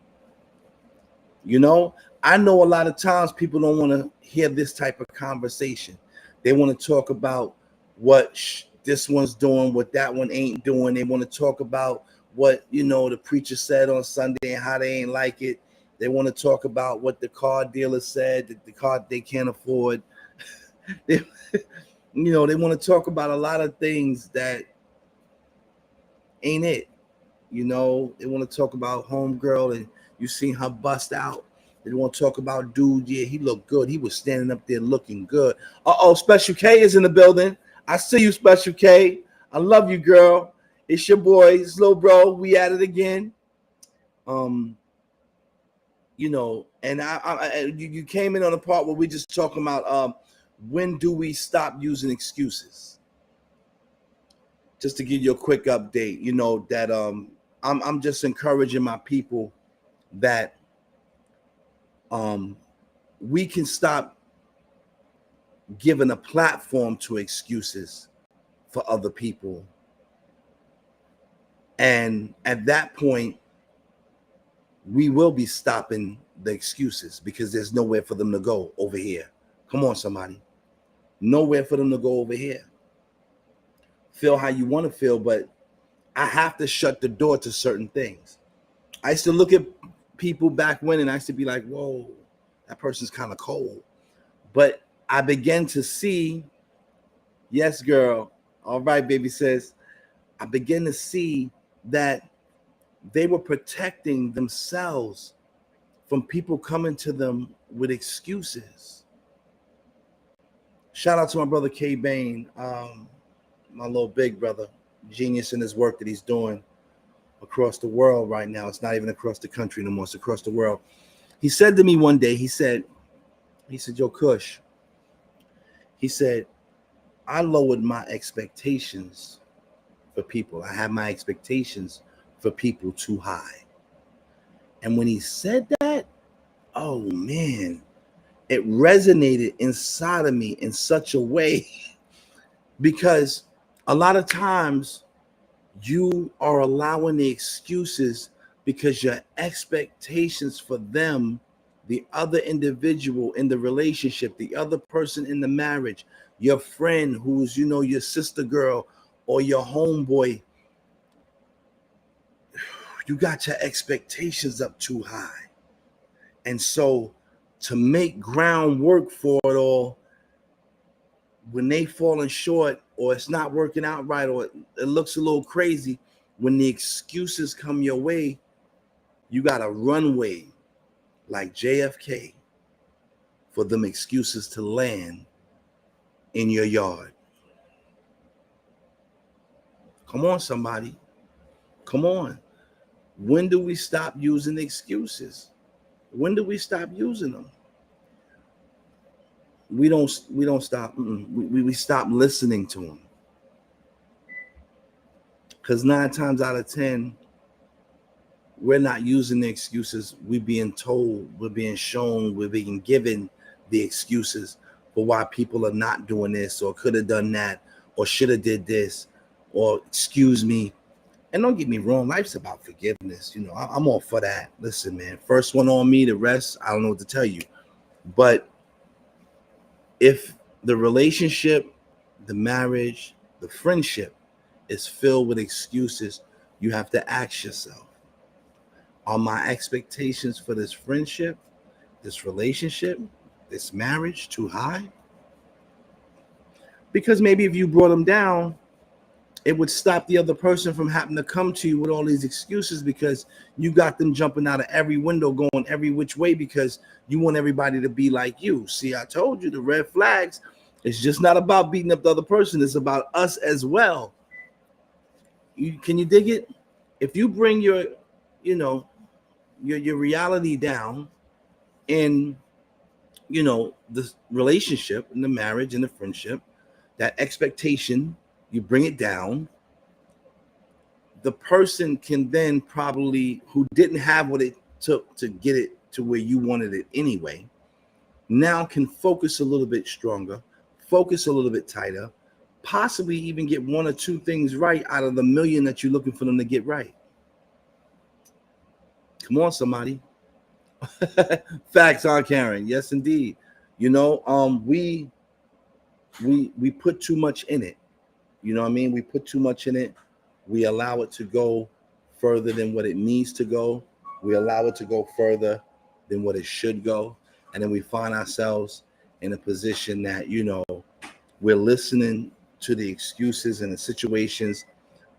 I know a lot of times people don't want to hear this type of conversation. They want to talk about what this one's doing, what that one ain't doing. They want to talk about what, the preacher said on Sunday and how they ain't like it. They want to talk about what the car dealer said, that the car they can't afford. They want to talk about a lot of things that ain't it. They want to talk about homegirl and you seen her bust out. They want to talk about dude. Yeah, he looked good. He was standing up there looking good. Special K is in the building. I see you, Special K. I love you, girl. It's your boy, it's little bro. We at it again. And you came in on the part where we just talking about when do we stop using excuses? Just to give you a quick update, that I'm just encouraging my people that we can stop giving a platform to excuses for other people. And at that point, we will be stopping the excuses because there's nowhere for them to go over here. Come on, somebody. Nowhere for them to go over here. Feel how you want to feel, but I have to shut the door to certain things. I used to look at people back when and I used to be like, whoa, that person's kind of cold. But I began to see, yes, girl. All right, baby says, I began to see that they were protecting themselves from people coming to them with excuses. Shout out to my brother K Bain, my little big brother, genius in his work that he's doing across the world right now. It's not even across the country no more, it's across the world. He said to me one day, he said, yo, Kush, he said, I lowered my expectations for people. I had my expectations for people too high. And when he said that, oh man, it resonated inside of me in such a way because a lot of times you are allowing the excuses because your expectations for them, the other individual in the relationship, the other person in the marriage, your friend who's, your sister girl or your homeboy, you got your expectations up too high. And so to make groundwork for it all, when they falling short or it's not working out right or it looks a little crazy, when the excuses come your way, you got a runway like JFK for them excuses to land in your yard. Come on, somebody. Come on. When do we stop using excuses? When do we stop using them? We don't stop. We stop listening to them. Because 9 times out of 10, we're not using the excuses. We're being told, we're being shown, we're being given the excuses for why people are not doing this or could have done that or should have did this or excuse me. And don't get me wrong, life's about forgiveness. I'm all for that. Listen, man, first one on me, the rest, I don't know what to tell you. But if the relationship, the marriage, the friendship is filled with excuses, you have to ask yourself, are my expectations for this friendship, this relationship, this marriage too high? Because maybe if you brought them down, it would stop the other person from having to come to you with all these excuses because you got them jumping out of every window, going every which way because you want everybody to be like you. See, I told you the red flags, it's just not about beating up the other person. It's about us as well. Can you dig it? If you bring your reality down in, the relationship and the marriage and the friendship, that expectation, you bring it down, the person can then probably, who didn't have what it took to get it to where you wanted it anyway, now can focus a little bit stronger, focus a little bit tighter, possibly even get 1 or 2 things right out of the million that you're looking for them to get right. Come on, somebody. Facts, aren't Karen? Yes, indeed. We put too much in it. You know what I mean? We put too much in it. We allow it to go further than what it needs to go. We allow it to go further than what it should go. And then we find ourselves in a position that, we're listening to the excuses and the situations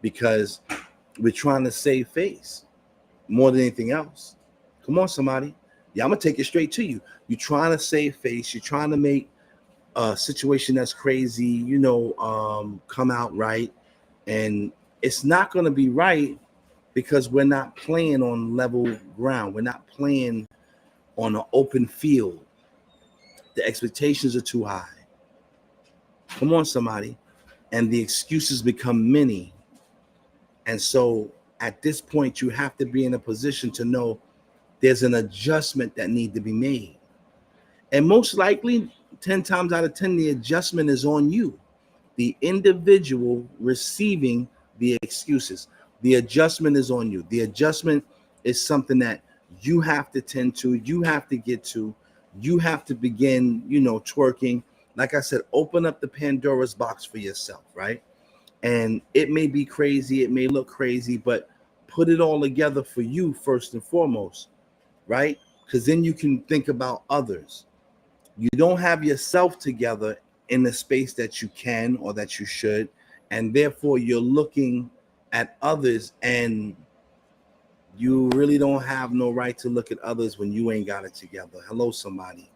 because we're trying to save face more than anything else. Come on, somebody. Yeah, I'm going to take it straight to you. You're trying to save face. You're trying to make a situation that's crazy, come out right. And it's not going to be right because we're not playing on level ground. We're not playing on an open field. The expectations are too high. Come on, somebody. And the excuses become many. And so at this point, you have to be in a position to know there's an adjustment that needs to be made. And most likely, 10 times out of 10, the adjustment is on you, the individual receiving the excuses. The adjustment is on you. The adjustment is something that you have to tend to, you have to get to, you have to begin, twerking. Like I said, open up the Pandora's box for yourself, right? And it may be crazy, it may look crazy, but put it all together for you first and foremost, right? Because then you can think about others. You don't have yourself together in the space that you can or that you should, and therefore you're looking at others, and you really don't have no right to look at others when you ain't got it together. Hello, somebody.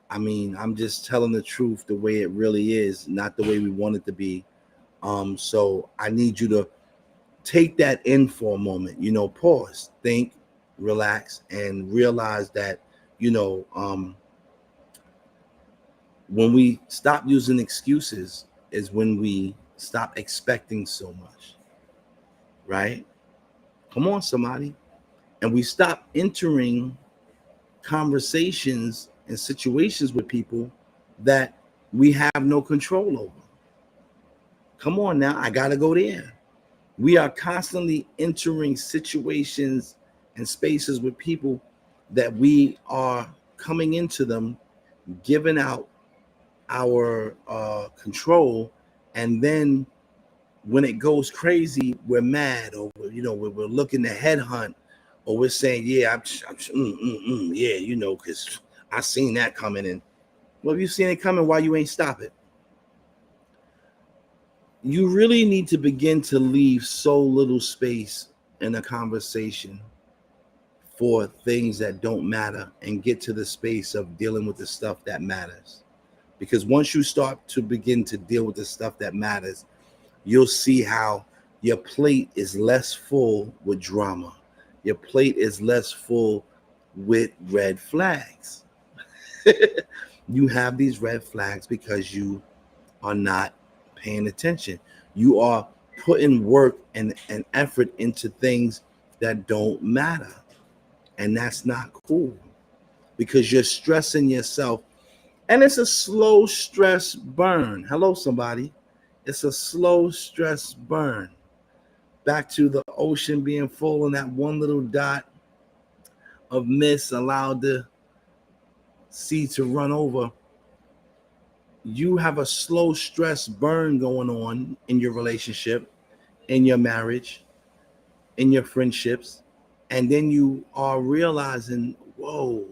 I mean, I'm just telling the truth the way it really is, not the way we want it to be. So I need you to take that in for a moment, pause, think, relax, and realize that, when we stop using excuses is when we stop expecting so much, right? Come on, somebody. And we stop entering conversations and situations with people that we have no control over. Come on now, I gotta go there. We are constantly entering situations and spaces with people that we are coming into them, giving out our control, and then when it goes crazy, we're mad, or we're looking to headhunt, or we're saying, yeah, yeah, because I seen that coming in. Well, if you seen it coming, why you ain't stop it? You really need to begin to leave so little space in a conversation for things that don't matter and get to the space of dealing with the stuff that matters. Because once you start to begin to deal with the stuff that matters, you'll see how your plate is less full with drama. Your plate is less full with red flags. You have these red flags because you are not paying attention. You are putting work and effort into things that don't matter. And that's not cool because you're stressing yourself. And it's a slow stress burn. Hello, somebody. It's a slow stress burn. Back to the ocean being full and that one little dot of mist allowed the sea to run over. You have a slow stress burn going on in your relationship, in your marriage, in your friendships. And then you are realizing, whoa,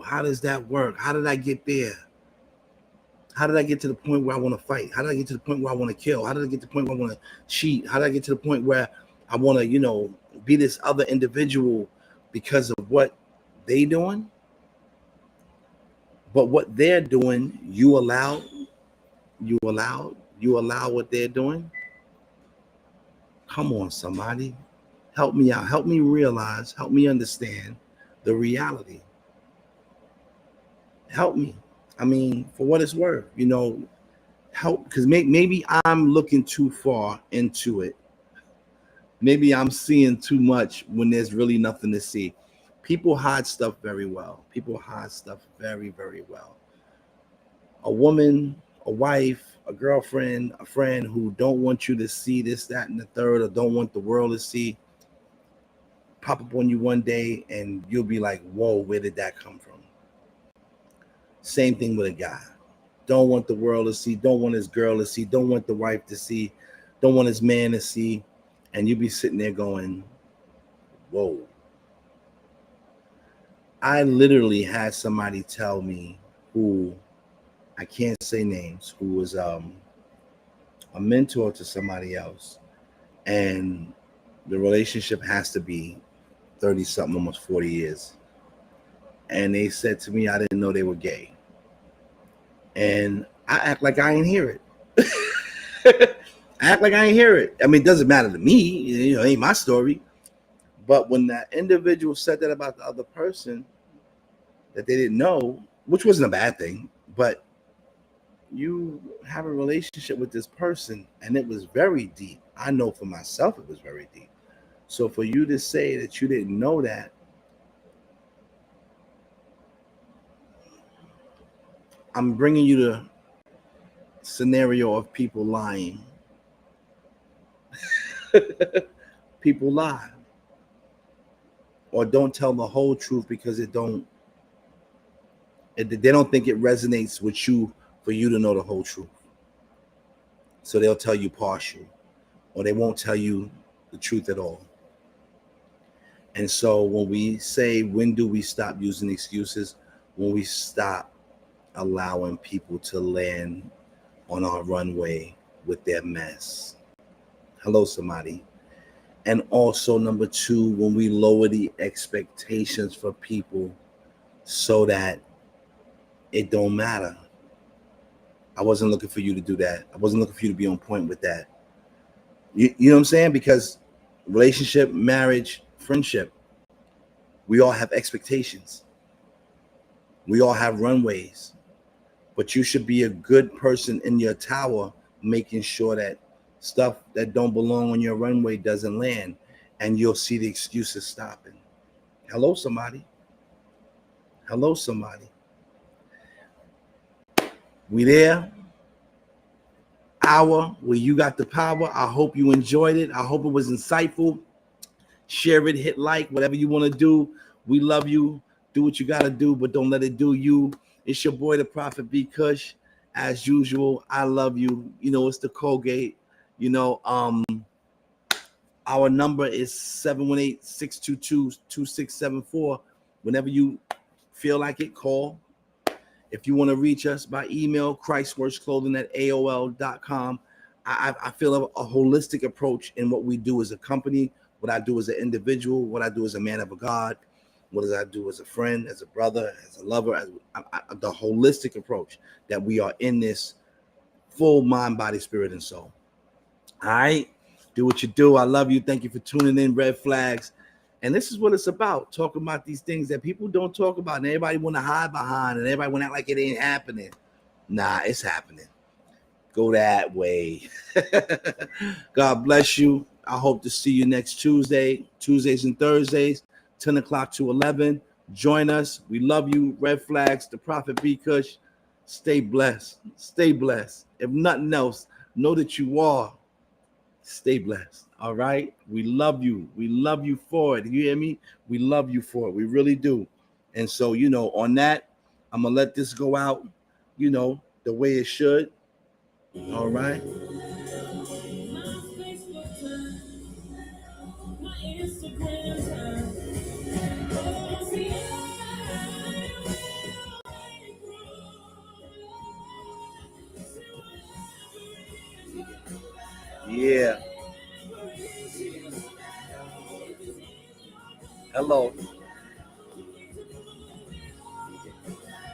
how does that work? How did I get there? How did I get to the point where I want to fight? How did I get to the point where I want to kill? How did I get to the point where I want to cheat? How did I get to the point where I want to, be this other individual because of what they doing? But what they're doing, you allow what they're doing. Come on, somebody. Help me out. Help me realize, help me understand the reality. Help me. I mean, for what it's worth, help, because maybe I'm looking too far into it. Maybe I'm seeing too much when there's really nothing to see. People hide stuff very well. People hide stuff very, very well. A woman, a wife, a girlfriend, a friend who don't want you to see this, that, and the third, or don't want the world to see, pop up on you one day and you'll be like, whoa, where did that come from? Same thing with a guy. Don't want the world to see, don't want his girl to see, don't want the wife to see, don't want his man to see. And you'll be sitting there going, whoa. I literally had somebody tell me, who I can't say names, who was a mentor to somebody else. And the relationship has to be 30 something, almost 40 years. And they said to me, I didn't know they were gay. And I act like I ain't hear it. I act like I ain't hear it. I mean, it doesn't matter to me. It ain't my story. But when that individual said that about the other person that they didn't know, which wasn't a bad thing, but you have a relationship with this person and it was very deep. I know for myself it was very deep. So for you to say that you didn't know that, I'm bringing you the scenario of people lying. People lie or don't tell the whole truth because they don't think it resonates with you for you to know the whole truth. So they'll tell you partial, or they won't tell you the truth at all. And so when we say, when do we stop using excuses? When we stop allowing people to land on our runway with their mess. Hello, somebody. And also, number two, when we lower the expectations for people so that it don't matter. I wasn't looking for you to do that. I wasn't looking for you to be on point with that. You know what I'm saying? Because relationship, marriage, friendship, we all have expectations. We all have runways. But you should be a good person in your tower, making sure that stuff that don't belong on your runway doesn't land. and you'll see the excuses stopping. Hello, somebody. Hello, somebody. We there. Hour where you got the power. I hope you enjoyed it. I hope it was insightful. Share it, hit like, whatever you want to do. We love you. Do what you got to do, but don't let it do you. It's your boy, the Prophet B. Kush. As usual, I love you. You know, it's the Colgate. You know, our number is 718-622-2674. Whenever you feel like it, call. If you want to reach us by email, christworksclothing@aol.com. I feel a holistic approach in what we do as a company, what I do as an individual, what I do as a man of God, what does I do as a friend, as a brother, as a lover, the holistic approach that we are in this full mind, body, spirit, and soul. All right? Do what you do. I love you. Thank you for tuning in, Red Flags. And this is what it's about, talking about these things that people don't talk about and everybody want to hide behind and everybody want to act like it ain't happening. Nah, it's happening. Go that way. God bless you. I hope to see you next Tuesdays and Thursdays, 10 o'clock to 11. Join us. We love you. Red Flags, the Prophet B. Kush. Stay blessed. Stay blessed. If nothing else, know that you are. Stay blessed. All right. We love you. We love you for it. You hear me? We love you for it. We really do. And so, you know, on that, I'm going to let this go out, you know, the way it should. All right. Yeah. Hello.